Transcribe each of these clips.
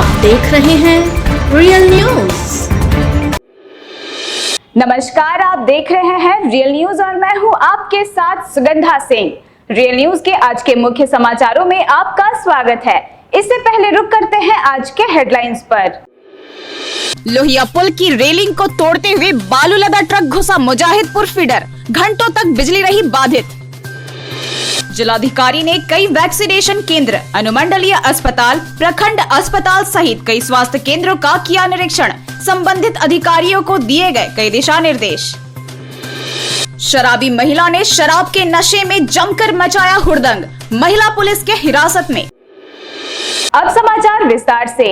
आप देख रहे हैं रियल न्यूज। नमस्कार, आप देख रहे हैं रियल न्यूज और मैं हूं आपके साथ सुगंधा सिंह। रियल न्यूज के आज के मुख्य समाचारों में आपका स्वागत है। इससे पहले रुक करते हैं आज के हेडलाइंस पर। लोहिया पुल की रेलिंग को तोड़ते हुए बालू लदा ट्रक घुसा मुजाहिदपुर फीडर, घंटों तक बिजली रही बाधित। जिलाधिकारी ने कई वैक्सीनेशन केंद्र, अनुमंडलीय अस्पताल, प्रखंड अस्पताल सहित कई स्वास्थ्य केंद्रों का किया निरीक्षण, संबंधित अधिकारियों को दिए गए कई दिशा निर्देश। शराबी महिला ने शराब के नशे में जमकर मचाया हुड़दंग, महिला पुलिस के हिरासत में। अब समाचार विस्तार से।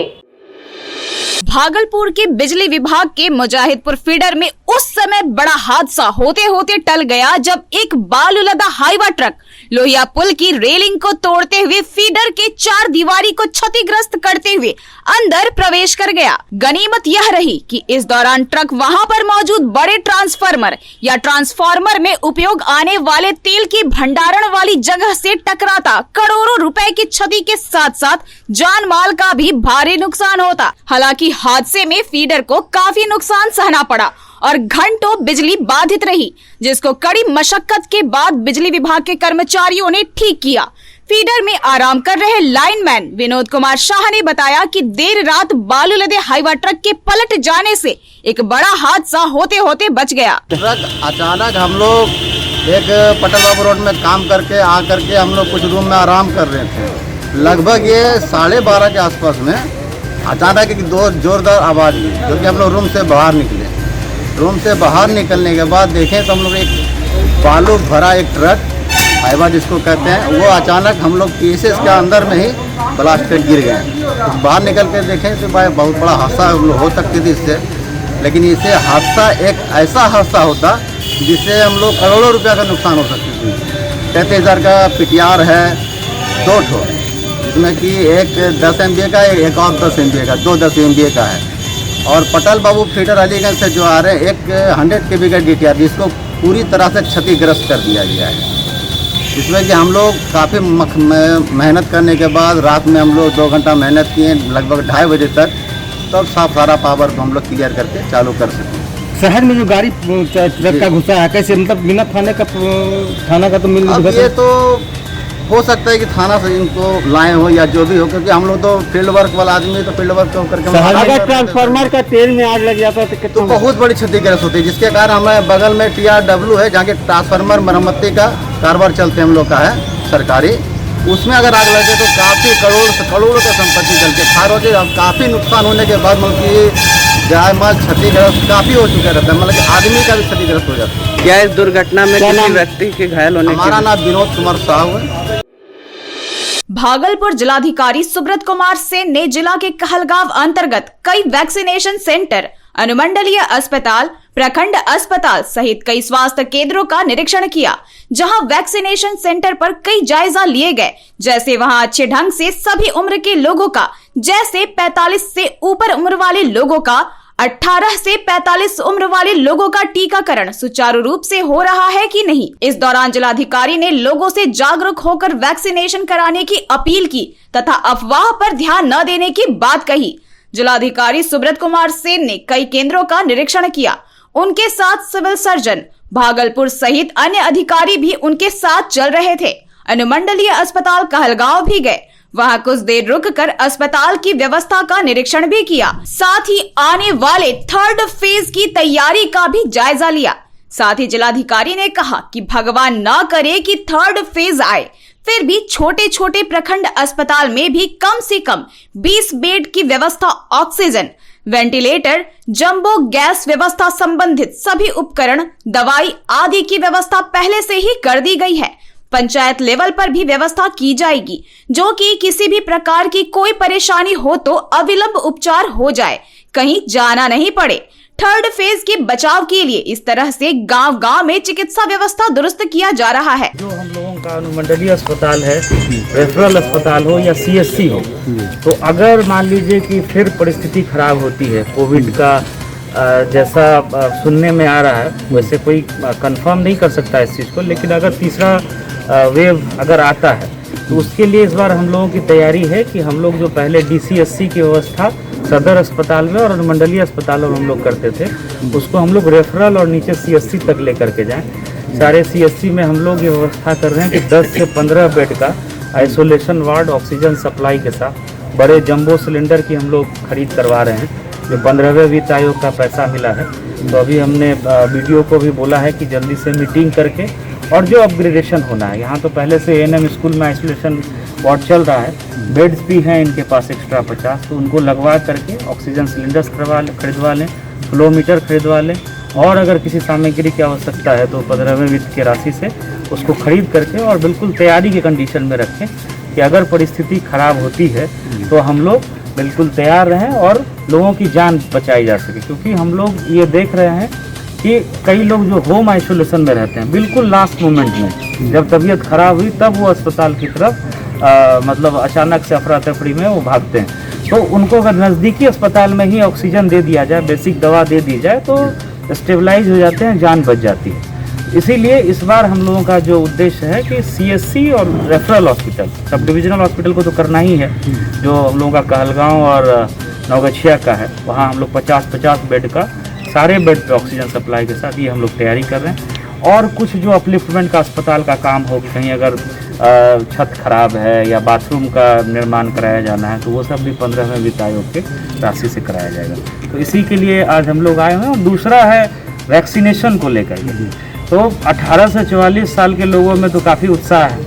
भागलपुर के बिजली विभाग के मुजाहिदपुर फीडर में उस समय बड़ा हादसा होते होते टल गया जब एक बालू लदा हाईवा ट्रक लोहिया पुल की रेलिंग को तोड़ते हुए फीडर के 4 दीवारी को क्षतिग्रस्त करते हुए अंदर प्रवेश कर गया। गनीमत यह रही कि इस दौरान ट्रक वहां पर मौजूद बड़े ट्रांसफार्मर या ट्रांसफार्मर में उपयोग आने वाले तेल की भंडारण वाली जगह से टकराता करोड़ों रुपए की क्षति के साथ साथ जान माल का भी भारी नुकसान होता। हालांकि हादसे में फीडर को काफी नुकसान सहना पड़ा और घंटों बिजली बाधित रही, जिसको कड़ी मशक्कत के बाद बिजली विभाग के कर्मचारियों ने ठीक किया। फीडर में आराम कर रहे लाइनमैन विनोद कुमार शाह ने बताया कि देर रात बालू लदे हाईवा ट्रक के पलट जाने से एक बड़ा हादसा होते होते बच गया। ट्रक अचानक हम लोग एक पटेल बाबू रोड में काम करके आकर के हम लोग कुछ रूम में आराम कर रहे थे। लगभग ये 12:30 के आसपास में अचानक एक दो जोरदार आवाज़ हुई, क्योंकि हम लोग रूम से बाहर निकले। रूम से बाहर निकलने के बाद देखें तो हम लोग एक बालू भरा एक ट्रक हाईवा जिसको कहते हैं, वो अचानक हम लोग पीसेस के अंदर में ही ब्लास्ट कर गिर गए। तो बाहर निकल के देखें तो भाई बहुत बड़ा हादसा हो सकती थी इससे, लेकिन इससे हादसा एक ऐसा हादसा होता जिससे हम लोग करोड़ों रुपया का नुकसान हो सकती थी। 33,000 का PTR है 2 ठो, जिसमें कि एक 10 MVA का एक और 10 MVA का, 2 10 MVA का है। और पटेल बाबू फीडर अलीगंज से जो आ रहे हैं एक 100 kV का DTR, जिसको पूरी तरह से क्षतिग्रस्त कर दिया गया है। इसमें कि हम लोग काफ़ी मेहनत करने के बाद रात में हम लोग 2 घंटा मेहनत किए, लगभग 2:30 बजे तक, तब सारा पावर को हम लोग क्लियर करके चालू कर सकें। शहर में जो गाड़ी ट्रक का घुसा है कैसे, मतलब बिना थाना का तो मिल अब ये तो हो सकता है कि थाना से इनको लाए हो या जो भी हो, क्योंकि हम लोग तो फील्ड वर्क वाला आदमी, तो फील्ड वर्क करके अगर ट्रांसफार्मर का तेल में आग लग जाता है तो बहुत बड़ी क्षतिग्रस्त होती है, जिसके कारण हमें बगल में TRW है, जहाँ के ट्रांसफार्मर मरम्मती का कारोबार चलते हम लोग का है सरकारी। उसमें अगर आग लगे तो काफ़ी करोड़ों का संपत्ति जल के खार होती है। काफ़ी नुकसान होने के बाद मतलब कि जाय माल क्षतिग्रस्त काफ़ी हो चुका रहता है, मतलब कि आदमी का भी क्षतिग्रस्त हो जाता है। क्या इस दुर्घटना में किसी व्यक्ति के घायल होने? हमारा नाम विनोद कुमार शाह है। भागलपुर जिलाधिकारी सुब्रत कुमार सेन ने जिला के कहलगांव अंतर्गत कई वैक्सीनेशन सेंटर, अनुमंडलीय अस्पताल, प्रखंड अस्पताल सहित कई स्वास्थ्य केंद्रों का निरीक्षण किया, जहां वैक्सीनेशन सेंटर पर कई जायजा लिए गए, जैसे वहां अच्छे ढंग से सभी उम्र के लोगों का, जैसे 45 से ऊपर उम्र वाले लोगों का, 18 से 45 उम्र वाले लोगों का टीकाकरण सुचारू रूप से हो रहा है कि नहीं। इस दौरान जिलाधिकारी ने लोगों से जागरूक होकर वैक्सीनेशन कराने की अपील की तथा अफवाह पर ध्यान न देने की बात कही। जिलाधिकारी सुब्रत कुमार सेन ने कई केंद्रों का निरीक्षण किया। उनके साथ सिविल सर्जन भागलपुर सहित अन्य अधिकारी भी उनके साथ चल रहे थे। अनुमंडलीय अस्पताल कहलगांव भी गए, वहां कुछ देर रुककर अस्पताल की व्यवस्था का निरीक्षण भी किया, साथ ही आने वाले 3rd फेज की तैयारी का भी जायजा लिया। साथ ही जिलाधिकारी ने कहा कि भगवान न करे कि 3rd फेज आए, फिर भी छोटे छोटे प्रखंड अस्पताल में भी कम से कम 20 बेड की व्यवस्था, ऑक्सीजन, वेंटिलेटर, जंबो गैस व्यवस्था संबंधित सभी उपकरण, दवाई आदि की व्यवस्था पहले से ही कर दी गई है। पंचायत लेवल पर भी व्यवस्था की जाएगी, जो कि किसी भी प्रकार की कोई परेशानी हो तो अविलंब उपचार हो जाए, कहीं जाना नहीं पड़े। 3rd फेज के बचाव के लिए इस तरह से गांव-गांव में चिकित्सा व्यवस्था दुरुस्त किया जा रहा है। जो हम लोगों का अनुमंडलीय अस्पताल है, रेफरल अस्पताल हो या CSC हो, तो अगर मान लीजिए कि फिर परिस्थिति खराब होती है, कोविड का जैसा सुनने में आ रहा है, वैसे कोई कंफर्म नहीं कर सकता इस चीज़ को, लेकिन अगर तीसरा वेव अगर आता है तो उसके लिए इस बार हम लोगों की तैयारी है कि हम लोग जो पहले DCSC की व्यवस्था सदर अस्पताल में और अनुमंडलीय अस्पतालों में हम लोग करते थे, उसको हम लोग रेफरल और नीचे CSC तक लेकर के जाएं। सारे CSC में हम लोग ये व्यवस्था कर रहे हैं कि 10 से 15 बेड का आइसोलेशन वार्ड ऑक्सीजन सप्लाई के साथ बड़े जंबो सिलेंडर की हम लोग खरीद करवा रहे हैं, जो 15वें वित्त आयोग का पैसा मिला है। तो अभी हमने BDO को भी बोला है कि जल्दी से मीटिंग करके और जो अपग्रेडेशन होना है, यहाँ तो पहले से ANM स्कूल में आइसोलेशन वार्ड चल रहा है, बेड्स भी हैं इनके पास एक्स्ट्रा 50, तो उनको लगवा करके ऑक्सीजन सिलेंडर्स खरीदवा लें, फ्लो मीटर खरीदवा लें, और अगर किसी सामग्री की आवश्यकता है तो 15वें वित्त की राशि से उसको खरीद करके और बिल्कुल तैयारी की कंडीशन में रखें कि अगर परिस्थिति खराब होती है तो हम लोग बिल्कुल तैयार रहें और लोगों की जान बचाई जा सके। क्योंकि हम लोग ये देख रहे हैं कि कई लोग जो होम आइसोलेशन में रहते हैं, बिल्कुल लास्ट मोमेंट में जब तबीयत खराब हुई तब वो अस्पताल की तरफ मतलब अचानक से अफरा तफरी में वो भागते हैं। तो उनको अगर नज़दीकी अस्पताल में ही ऑक्सीजन दे दिया जाए, बेसिक दवा दे दी जाए, तो स्टेबलाइज हो जाते हैं, जान बच जाती है। इसीलिए इस बार हम लोगों का जो उद्देश्य है कि CSC और referral hospital, sub divisional hospital को तो करना ही है, जो हम लोगों का कहलगांव और नवगछिया का है, वहाँ हम लोग 50-50 बेड का सारे बेड पे ऑक्सीजन सप्लाई के साथ ये हम लोग तैयारी कर रहे हैं। और कुछ जो अपलिफ्टमेंट का अस्पताल का काम हो, कहीं अगर छत खराब है या बाथरूम का निर्माण कराया जाना है, तो वो सब भी 15वें वित्त आयोग के राशि से कराया जाएगा। तो इसी के लिए आज हम लोग आए हैं। और दूसरा है वैक्सीनेशन को लेकर के, तो 18 से 44 साल के लोगों में तो काफ़ी उत्साह है,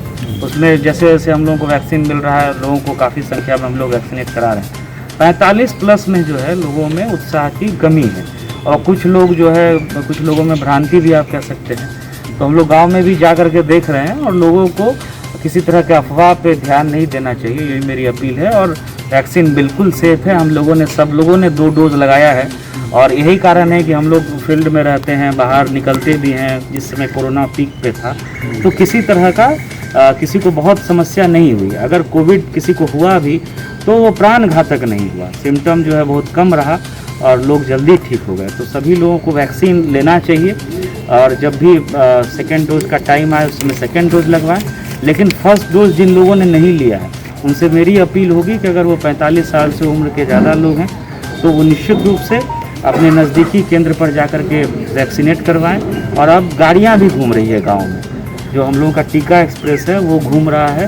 उसमें जैसे जैसे हम लोगों को वैक्सीन मिल रहा है, लोगों को काफ़ी संख्या में हम लोग वैक्सीनेट करा रहे हैं। 45 प्लस में जो है लोगों में उत्साह की कमी है, और कुछ लोग जो है, कुछ लोगों में भ्रांति भी आप कह सकते हैं। तो हम लोग गांव में भी जा कर के देख रहे हैं, और लोगों को किसी तरह के अफवाह पे ध्यान नहीं देना चाहिए, यही मेरी अपील है। और वैक्सीन बिल्कुल सेफ़ है, हम लोगों ने, सब लोगों ने 2 डोज लगाया है, और यही कारण है कि हम लोग फील्ड में रहते हैं, बाहर निकलते भी हैं। जिस समय कोरोना पीक पे था तो किसी तरह का किसी को बहुत समस्या नहीं हुई। अगर कोविड किसी को हुआ भी तो वो प्राण घातक नहीं हुआ, सिम्टम जो है बहुत कम रहा और लोग जल्दी ठीक हो गए। तो सभी लोगों को वैक्सीन लेना चाहिए, और जब भी सेकेंड डोज का टाइम आए उसमें सेकेंड डोज लगवाएं। लेकिन फर्स्ट डोज जिन लोगों ने नहीं लिया है उनसे मेरी अपील होगी कि अगर वो 45 साल से उम्र के ज़्यादा लोग हैं तो वो निश्चित रूप से अपने नज़दीकी केंद्र पर जाकर के वैक्सीनेट करवाएं। और अब गाड़ियां भी घूम रही है गांव में, जो हम लोगों का टीका एक्सप्रेस है वो घूम रहा है,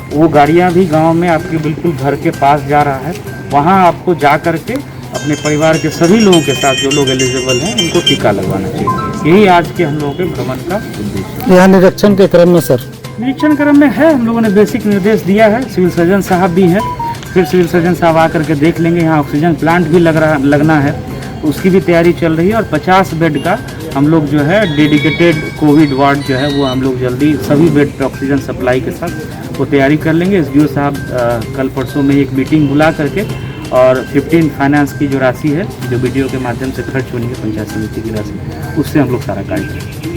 वो गाड़ियां भी गांव में आपके बिल्कुल घर के पास जा रहा है। वहां आपको जा कर के अपने परिवार के सभी लोगों के साथ जो लोग एलिजिबल हैं उनको टीका लगवाना चाहिए। यही आज के हम लोगों के भ्रमण का उद्देश्य है। यहाँ निरीक्षण के क्रम में सर, निरीक्षण क्रम में है, हम लोगों ने बेसिक निर्देश दिया है, सिविल सर्जन साहब भी हैं, फिर सिविल सर्जन साहब आकर के देख लेंगे। यहाँ ऑक्सीजन प्लांट भी लगना है, उसकी भी तैयारी चल रही है। और 50 बेड का हम लोग जो है डेडिकेटेड कोविड वार्ड जो है वो हम लोग जल्दी सभी बेड पे ऑक्सीजन सप्लाई के साथ वो तैयारी कर लेंगे। SDO साहब कल परसों में एक मीटिंग बुला करके, और 15 फाइनेंस की जो राशि है जो BDO के माध्यम से खर्च होनी है पंचायत समिति की राशि, उससे हम लोग सारा कार्य करेंगे।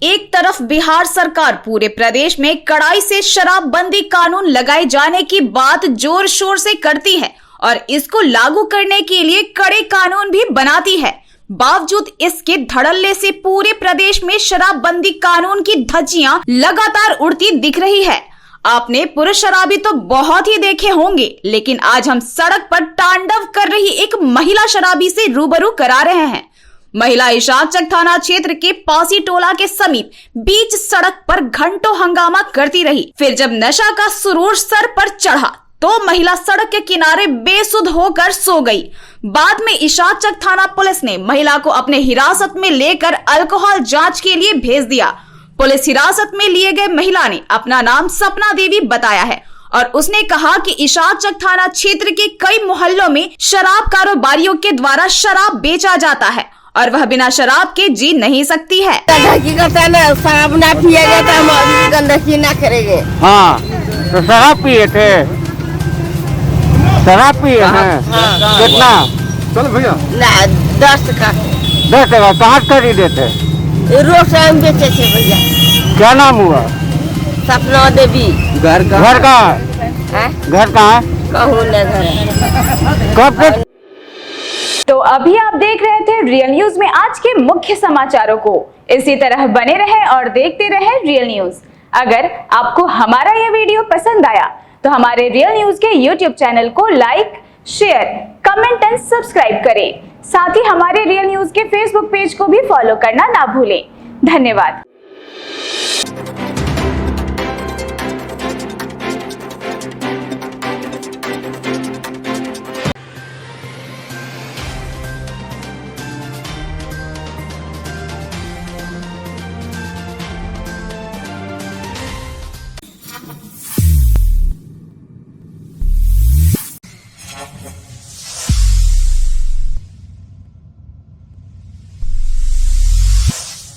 एक तरफ बिहार सरकार पूरे प्रदेश में कड़ाई से शराबबंदी कानून लगाए जाने की बात जोर शोर से करती है और इसको लागू करने के लिए कड़े कानून भी बनाती है, बावजूद इसके धड़ल्ले से पूरे प्रदेश में शराबबंदी कानून की धज्जियां लगातार उड़ती दिख रही है। आपने पुरुष शराबी तो बहुत ही देखे होंगे, लेकिन आज हम सड़क पर तांडव कर रही एक महिला शराबी से रूबरू करा रहे हैं। महिला इशाकचक थाना क्षेत्र के पासी टोला के समीप बीच सड़क पर घंटों हंगामा करती रही। फिर जब नशा का सुरूर सर पर चढ़ा तो महिला सड़क के किनारे बेसुध होकर सो गई। बाद में इशाकचक थाना पुलिस ने महिला को अपने हिरासत में लेकर अल्कोहल जांच के लिए भेज दिया। पुलिस हिरासत में लिए गए महिला ने अपना नाम सपना देवी बताया है और उसने कहा कि इशाकचक थाना क्षेत्र के कई मोहल्लों में शराब कारोबारियों के द्वारा शराब बेचा जाता है और वह बिना शराब के जी नहीं सकती है। हकीकत है ना, शराब ना पिएगा तो हम गंदगी ना करेंगे। हाँ तो शराब पिए थे, शराब पिए हैं। कितना? चल भैया ना 10 का 10 का कहाँ खरीदे थे? रोड से हम बेचे थे भैया। क्या नाम हुआ? सपना देवी। घर कहाँ है? घर कहाँ है? कहूँ न घर। कब से? तो अभी आप देख रहे थे रियल न्यूज में आज के मुख्य समाचारों को। इसी तरह बने रहे और देखते रहे रियल न्यूज। अगर आपको हमारा यह वीडियो पसंद आया तो हमारे रियल न्यूज के यूट्यूब चैनल को like, share, comment and subscribe करें। साथ ही हमारे रियल न्यूज के फेसबुक पेज को भी फॉलो करना ना भूलें। धन्यवाद।